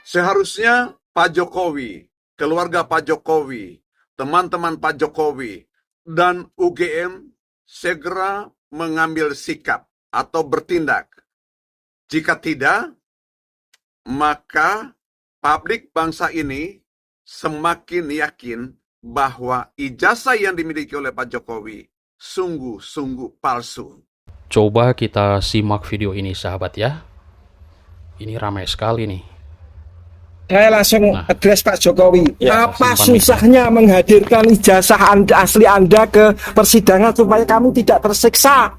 Seharusnya Pak Jokowi, keluarga Pak Jokowi, teman-teman Pak Jokowi, dan UGM segera mengambil sikap atau bertindak. Jika tidak, maka publik bangsa ini semakin yakin bahwa ijazah yang dimiliki oleh Pak Jokowi sungguh-sungguh palsu. Coba kita simak video ini sahabat ya. Ini ramai sekali nih. Saya langsung address Pak Jokowi. Apa susahnya menghadirkan ijazah asli Anda ke persidangan supaya kamu tidak tersiksa?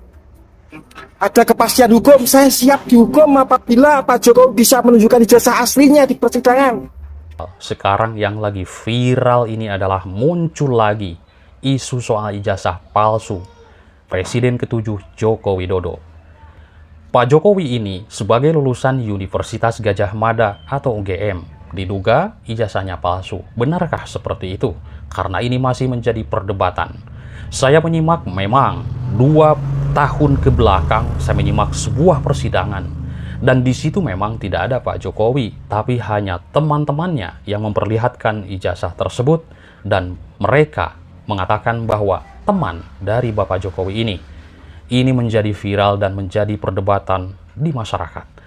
Ada kepastian hukum, saya siap dihukum apabila Pak Jokowi bisa menunjukkan ijazah aslinya di persidangan. Sekarang yang lagi viral ini adalah muncul lagi isu soal ijazah palsu Presiden ke-7 Joko Widodo. Pak Jokowi ini sebagai lulusan Universitas Gadjah Mada atau UGM, diduga ijazahnya palsu. Benarkah seperti itu? Karena ini masih menjadi perdebatan. Saya menyimak memang 2 tahun ke belakang, saya menyimak sebuah persidangan. Dan di situ memang tidak ada Pak Jokowi, tapi hanya teman-temannya yang memperlihatkan ijazah tersebut. Dan mereka mengatakan bahwa teman dari Bapak Jokowi ini menjadi viral dan menjadi perdebatan di masyarakat.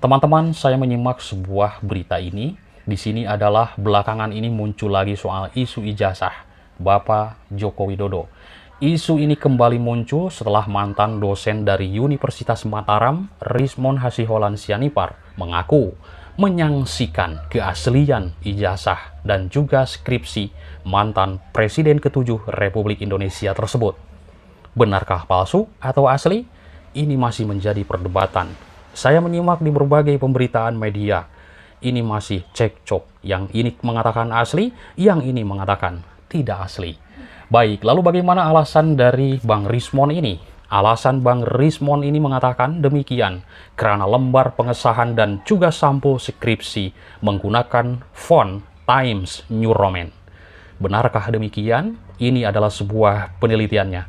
Teman-teman, saya menyimak sebuah berita ini. Di sini adalah belakangan ini muncul lagi soal isu ijazah Bapak Joko Widodo. Isu ini kembali muncul setelah mantan dosen dari Universitas Mataram, Rismon Hasiholan Sianipar, mengaku menyaksikan keaslian ijazah dan juga skripsi mantan Presiden ke-7 Republik Indonesia tersebut. Benarkah palsu atau asli? Ini masih menjadi perdebatan. Saya menyimak di berbagai pemberitaan media. Ini masih cekcok. Yang ini mengatakan asli, yang ini mengatakan tidak asli. Baik, lalu bagaimana alasan dari Bang Rismon ini? Alasan Bang Rismon ini mengatakan demikian, karena lembar pengesahan dan juga sampul skripsi menggunakan font Times New Roman. Benarkah demikian? Ini adalah sebuah penelitiannya,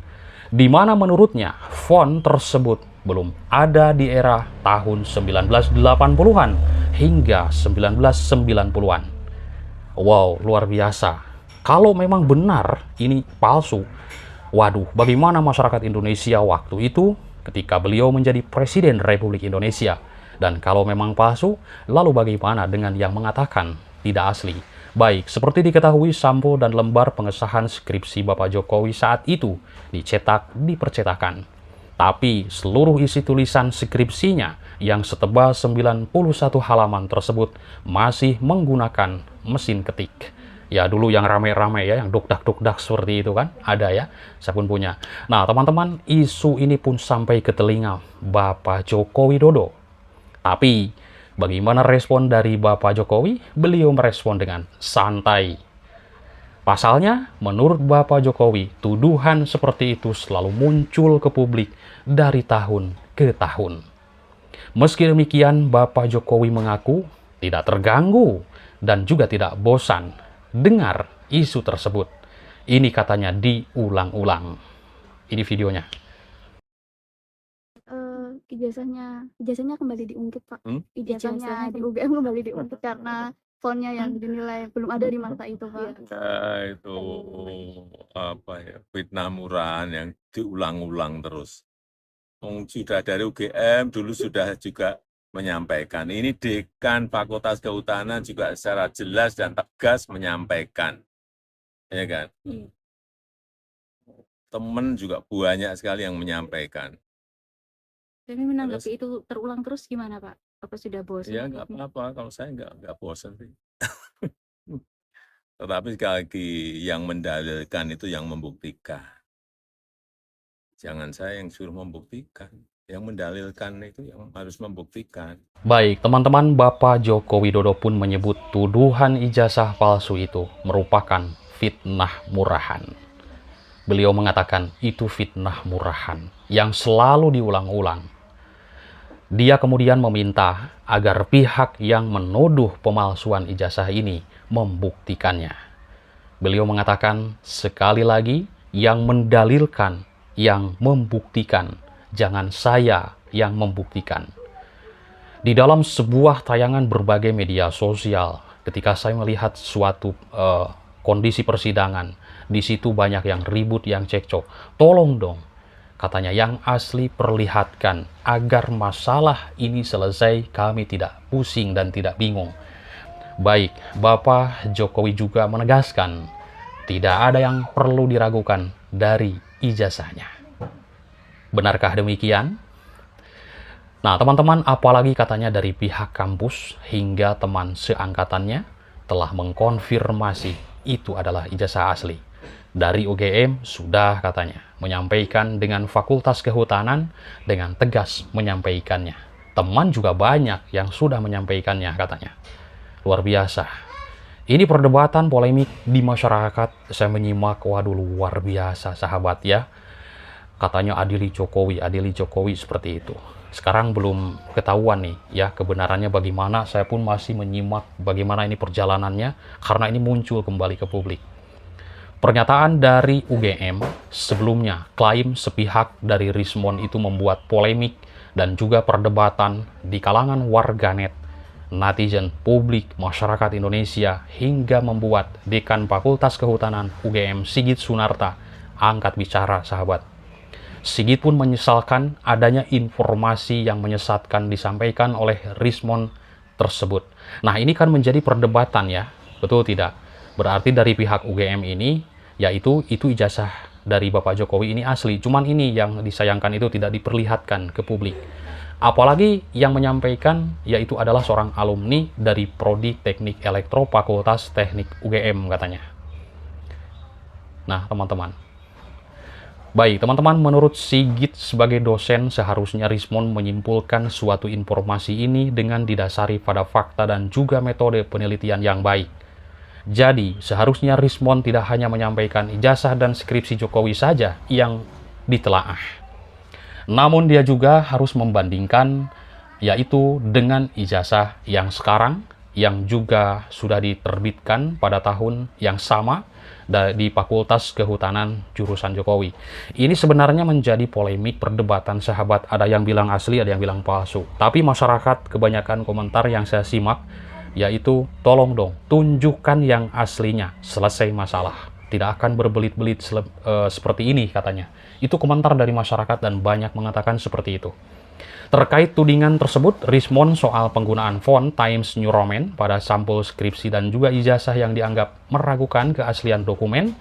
di mana menurutnya font tersebut belum ada di era tahun 1980-an hingga 1990-an. Wow, luar biasa. Kalau memang benar ini palsu, waduh, bagaimana masyarakat Indonesia waktu itu ketika beliau menjadi Presiden Republik Indonesia? Dan kalau memang palsu, lalu bagaimana dengan yang mengatakan tidak asli? Baik, seperti diketahui sampul dan lembar pengesahan skripsi Bapak Jokowi saat itu dicetak di percetakan. Tapi seluruh isi tulisan skripsinya yang setebal 91 halaman tersebut masih menggunakan mesin ketik. Ya dulu yang rame-rame ya, yang dukdak-dukdak seperti itu kan, ada ya, saya pun punya. Nah teman-teman, isu ini pun sampai ke telinga Bapak Joko Widodo. Tapi bagaimana respon dari Bapak Jokowi? Beliau merespon dengan santai. Pasalnya, menurut Bapak Jokowi, tuduhan seperti itu selalu muncul ke publik dari tahun ke tahun. Meski demikian, Bapak Jokowi mengaku tidak terganggu dan juga tidak bosan dengar isu tersebut. Ini katanya diulang-ulang. Ini videonya. Ijazahnya kembali diungkit, Pak. Ijazahnya di UGM kembali diungkit karena fontnya yang dinilai belum ada di masa itu, Pak. Ya, itu apa ya, fitnah murahan yang diulang-ulang terus. Sudah dari UGM dulu sudah juga menyampaikan. Ini Dekan Fakultas Kehutanan juga secara jelas dan tegas menyampaikan. Ya kan? Teman juga banyak sekali yang menyampaikan. Tapi menanggapi itu terulang terus gimana, Pak? Apa sudah bosan? Ya nggak apa-apa, kalau saya nggak bosan sih. Tetapi sekali lagi yang mendalilkan itu yang membuktikan. Jangan saya yang suruh membuktikan. Yang mendalilkan itu yang harus membuktikan. Baik, teman-teman, Bapak Joko Widodo pun menyebut tuduhan ijazah palsu itu merupakan fitnah murahan. Beliau mengatakan itu fitnah murahan yang selalu diulang-ulang. Dia kemudian meminta agar pihak yang menuduh pemalsuan ijazah ini membuktikannya. Beliau mengatakan sekali lagi, yang mendalilkan, yang membuktikan, jangan saya yang membuktikan. Di dalam sebuah tayangan berbagai media sosial, ketika saya melihat suatu kondisi persidangan, di situ banyak yang ribut, yang cekcok. Tolong dong, katanya, yang asli perlihatkan agar masalah ini selesai, kami tidak pusing dan tidak bingung. Baik, Bapak Jokowi juga menegaskan tidak ada yang perlu diragukan dari ijazahnya. Benarkah demikian? Nah, teman-teman, apalagi katanya dari pihak kampus hingga teman seangkatannya telah mengkonfirmasi itu adalah ijazah asli. Dari UGM sudah katanya menyampaikan dengan Fakultas Kehutanan dengan tegas menyampaikannya. Teman juga banyak yang sudah menyampaikannya katanya. Luar biasa. Ini perdebatan polemik di masyarakat. Saya menyimak, waduh luar biasa sahabat ya. Katanya adili Jokowi seperti itu. Sekarang belum ketahuan nih ya kebenarannya bagaimana. Saya pun masih menyimak bagaimana ini perjalanannya karena ini muncul kembali ke publik. Pernyataan dari UGM sebelumnya, klaim sepihak dari Rismon itu membuat polemik dan juga perdebatan di kalangan warganet, netizen, publik, masyarakat Indonesia, hingga membuat Dekan Fakultas Kehutanan UGM Sigit Sunarta angkat bicara sahabat. Sigit pun menyesalkan adanya informasi yang menyesatkan disampaikan oleh Rismon tersebut. Nah, ini kan menjadi perdebatan ya, betul tidak? Berarti dari pihak UGM ini, yaitu itu ijazah dari Bapak Jokowi ini asli. Cuman ini yang disayangkan itu tidak diperlihatkan ke publik. Apalagi yang menyampaikan yaitu adalah seorang alumni dari Prodi Teknik Elektro Fakultas Teknik UGM katanya. Nah, teman-teman. Baik, teman-teman, menurut Sigit sebagai dosen seharusnya Rismon menyimpulkan suatu informasi ini dengan didasari pada fakta dan juga metode penelitian yang baik. Jadi, seharusnya Rismon tidak hanya menyampaikan ijazah dan skripsi Jokowi saja yang ditelaah. Namun dia juga harus membandingkan yaitu dengan ijazah yang sekarang yang juga sudah diterbitkan pada tahun yang sama di Fakultas Kehutanan jurusan Jokowi. Ini sebenarnya menjadi polemik perdebatan sahabat. Ada yang bilang asli, ada yang bilang palsu. Tapi masyarakat kebanyakan komentar yang saya simak yaitu tolong dong tunjukkan yang aslinya, selesai masalah, tidak akan berbelit-belit seperti ini katanya. Itu komentar dari masyarakat dan banyak mengatakan seperti itu. Terkait tudingan tersebut, Rismon soal penggunaan font Times New Roman pada sampul skripsi dan juga ijazah yang dianggap meragukan keaslian dokumen,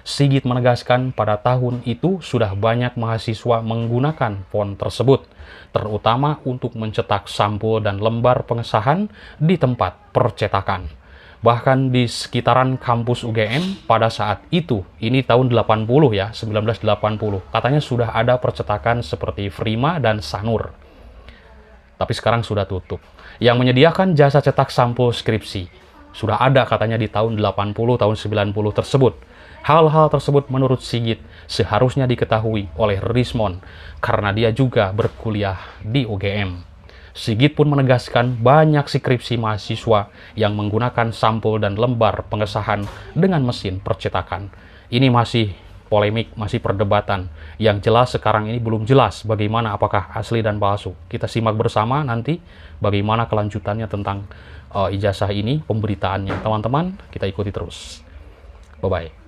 Sigit menegaskan pada tahun itu sudah banyak mahasiswa menggunakan font tersebut, terutama untuk mencetak sampul dan lembar pengesahan di tempat percetakan. Bahkan di sekitaran kampus UGM pada saat itu, ini tahun 80 ya, 1980, katanya sudah ada percetakan seperti Frima dan Sanur. Tapi sekarang sudah tutup. Yang menyediakan jasa cetak sampul skripsi sudah ada katanya di tahun 80, tahun 90 tersebut. Hal-hal tersebut menurut Sigit seharusnya diketahui oleh Rismon karena dia juga berkuliah di UGM. Sigit pun menegaskan banyak skripsi mahasiswa yang menggunakan sampul dan lembar pengesahan dengan mesin percetakan. Ini masih polemik, masih perdebatan. Yang jelas sekarang ini belum jelas bagaimana apakah asli dan palsu. Kita simak bersama nanti bagaimana kelanjutannya tentang ijazah ini, pemberitaannya. Teman-teman, kita ikuti terus. Bye-bye.